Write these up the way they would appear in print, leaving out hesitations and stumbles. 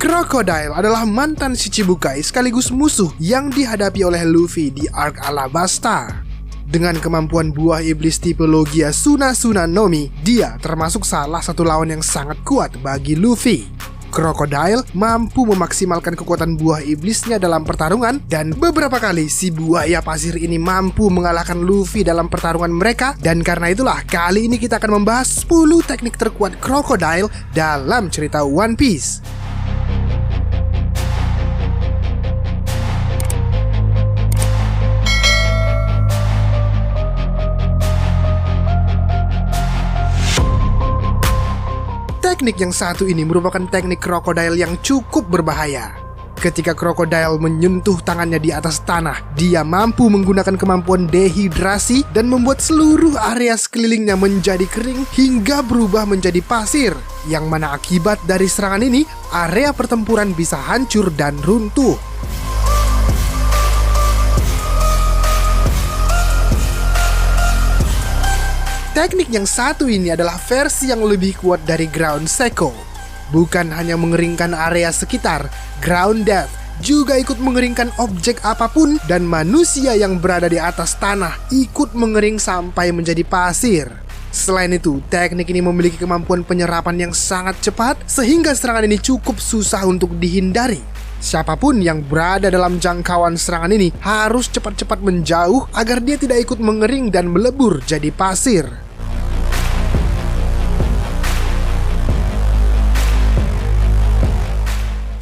Crocodile adalah mantan Shichibukai sekaligus musuh yang dihadapi oleh Luffy di Arc Alabasta. Dengan kemampuan buah iblis tipe Logia Suna Nomi, dia termasuk salah satu lawan yang sangat kuat bagi Luffy. Crocodile mampu memaksimalkan kekuatan buah iblisnya dalam pertarungan, dan beberapa kali si buaya pasir ini mampu mengalahkan Luffy dalam pertarungan mereka. Dan karena itulah kali ini kita akan membahas 10 teknik terkuat Crocodile dalam cerita One Piece. Teknik yang satu ini merupakan teknik Crocodile yang cukup berbahaya. Ketika Crocodile menyentuh tangannya di atas tanah, dia mampu menggunakan kemampuan dehidrasi dan membuat seluruh area sekelilingnya menjadi kering hingga berubah menjadi pasir. Yang mana akibat dari serangan ini, area pertempuran bisa hancur dan runtuh. Teknik yang satu ini adalah versi yang lebih kuat dari Ground Seko. Bukan hanya mengeringkan area sekitar, Ground Death juga ikut mengeringkan objek apapun, dan manusia yang berada di atas tanah ikut mengering sampai menjadi pasir. Selain itu, teknik ini memiliki kemampuan penyerapan yang sangat cepat, sehingga serangan ini cukup susah untuk dihindari. Siapapun yang berada dalam jangkauan serangan ini harus cepat-cepat menjauh agar dia tidak ikut mengering dan melebur jadi pasir.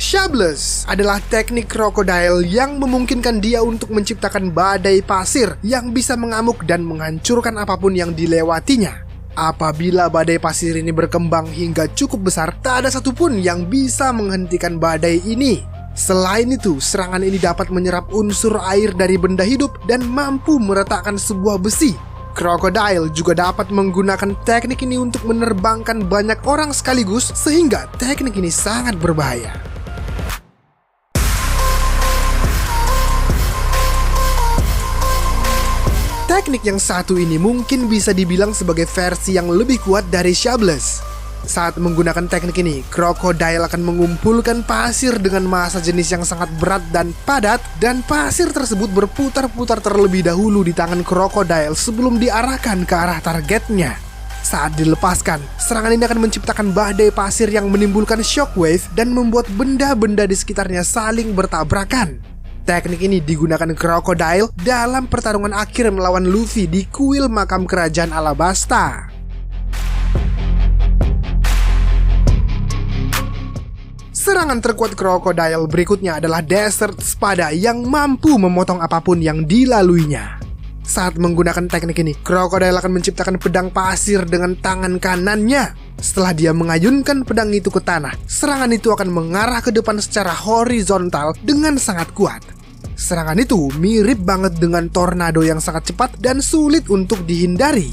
Shabless adalah teknik Crocodile yang memungkinkan dia untuk menciptakan badai pasir yang bisa mengamuk dan menghancurkan apapun yang dilewatinya. Apabila badai pasir ini berkembang hingga cukup besar, tak ada satupun yang bisa menghentikan badai ini. Selain itu, serangan ini dapat menyerap unsur air dari benda hidup dan mampu meretakkan sebuah besi. Crocodile juga dapat menggunakan teknik ini untuk menerbangkan banyak orang sekaligus, sehingga teknik ini sangat berbahaya. Teknik yang satu ini mungkin bisa dibilang sebagai versi yang lebih kuat dari Shabless. Saat menggunakan teknik ini, Crocodile akan mengumpulkan pasir dengan massa jenis yang sangat berat dan padat, dan pasir tersebut berputar-putar terlebih dahulu di tangan Crocodile sebelum diarahkan ke arah targetnya. Saat dilepaskan, serangan ini akan menciptakan badai pasir yang menimbulkan shockwave dan membuat benda-benda di sekitarnya saling bertabrakan. Teknik ini digunakan Crocodile dalam pertarungan akhir melawan Luffy di kuil makam kerajaan Alabasta. Serangan terkuat Crocodile berikutnya adalah Desert Spada yang mampu memotong apapun yang dilaluinya. Saat menggunakan teknik ini, Crocodile akan menciptakan pedang pasir dengan tangan kanannya. Setelah dia mengayunkan pedang itu ke tanah, serangan itu akan mengarah ke depan secara horizontal dengan sangat kuat. Serangan itu mirip banget dengan tornado yang sangat cepat dan sulit untuk dihindari.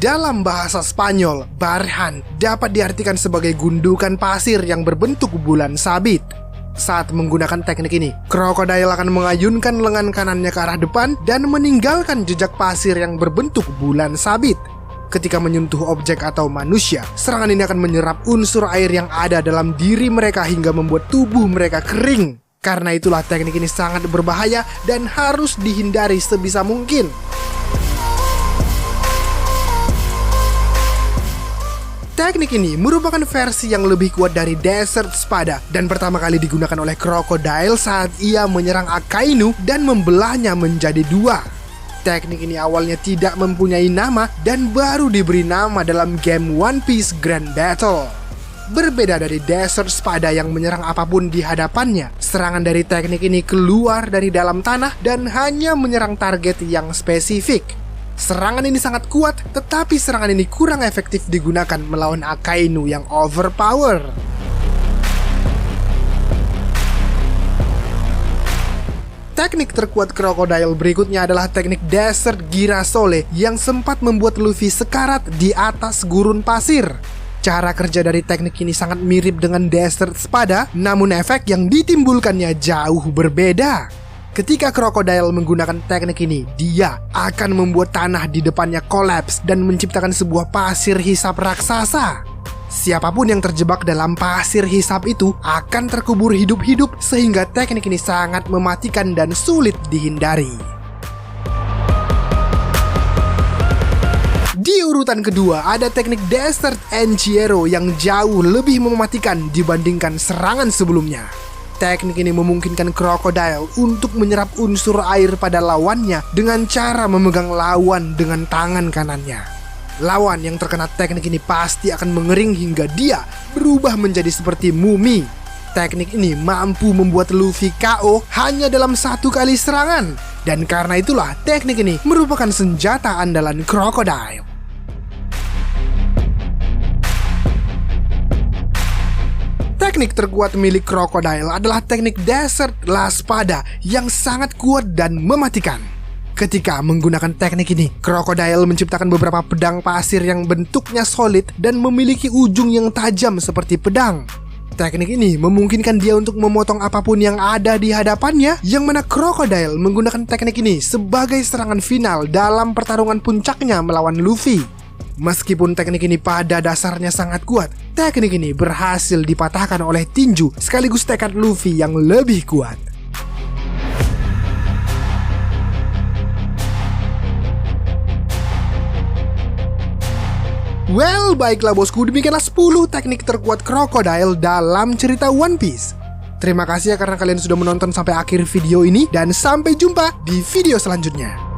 Dalam bahasa Spanyol, barhan dapat diartikan sebagai gundukan pasir yang berbentuk bulan sabit. Saat menggunakan teknik ini, Crocodile akan mengayunkan lengan kanannya ke arah depan dan meninggalkan jejak pasir yang berbentuk bulan sabit. Ketika menyentuh objek atau manusia, serangan ini akan menyerap unsur air yang ada dalam diri mereka hingga membuat tubuh mereka kering. Karena itulah teknik ini sangat berbahaya dan harus dihindari sebisa mungkin. Teknik ini merupakan versi yang lebih kuat dari Desert Spada dan pertama kali digunakan oleh Crocodile saat ia menyerang Akainu dan membelahnya menjadi dua. Teknik ini awalnya tidak mempunyai nama dan baru diberi nama dalam game One Piece Grand Battle. Berbeda dari Desert Spada yang menyerang apapun di hadapannya, serangan dari teknik ini keluar dari dalam tanah dan hanya menyerang target yang spesifik. Serangan ini sangat kuat, tetapi serangan ini kurang efektif digunakan melawan Akainu yang overpower. Teknik terkuat Crocodile berikutnya adalah teknik Desert Girasole yang sempat membuat Luffy sekarat di atas gurun pasir. Cara kerja dari teknik ini sangat mirip dengan Desert Spada, namun efek yang ditimbulkannya jauh berbeda. Ketika Crocodile menggunakan teknik ini, dia akan membuat tanah di depannya kolaps dan menciptakan sebuah pasir hisap raksasa. Siapapun yang terjebak dalam pasir hisap itu akan terkubur hidup-hidup, sehingga teknik ini sangat mematikan dan sulit dihindari. Di urutan kedua ada teknik Desert Encierro yang jauh lebih mematikan dibandingkan serangan sebelumnya. Teknik ini memungkinkan Crocodile untuk menyerap unsur air pada lawannya dengan cara memegang lawan dengan tangan kanannya. Lawan yang terkena teknik ini pasti akan mengering hingga dia berubah menjadi seperti mumi. Teknik ini mampu membuat Luffy KO hanya dalam satu kali serangan. Dan karena itulah teknik ini merupakan senjata andalan Crocodile. Teknik terkuat milik Crocodile adalah teknik Desert La Espada yang sangat kuat dan mematikan. Ketika menggunakan teknik ini, Crocodile menciptakan beberapa pedang pasir yang bentuknya solid dan memiliki ujung yang tajam seperti pedang. Teknik ini memungkinkan dia untuk memotong apapun yang ada di hadapannya, yang mana Crocodile menggunakan teknik ini sebagai serangan final dalam pertarungan puncaknya melawan Luffy. Meskipun teknik ini pada dasarnya sangat kuat, teknik ini berhasil dipatahkan oleh tinju sekaligus tekad Luffy yang lebih kuat. Well, baiklah bosku, demikianlah 10 teknik terkuat Crocodile dalam cerita One Piece. Terima kasih ya karena kalian sudah menonton sampai akhir video ini, dan sampai jumpa di video selanjutnya.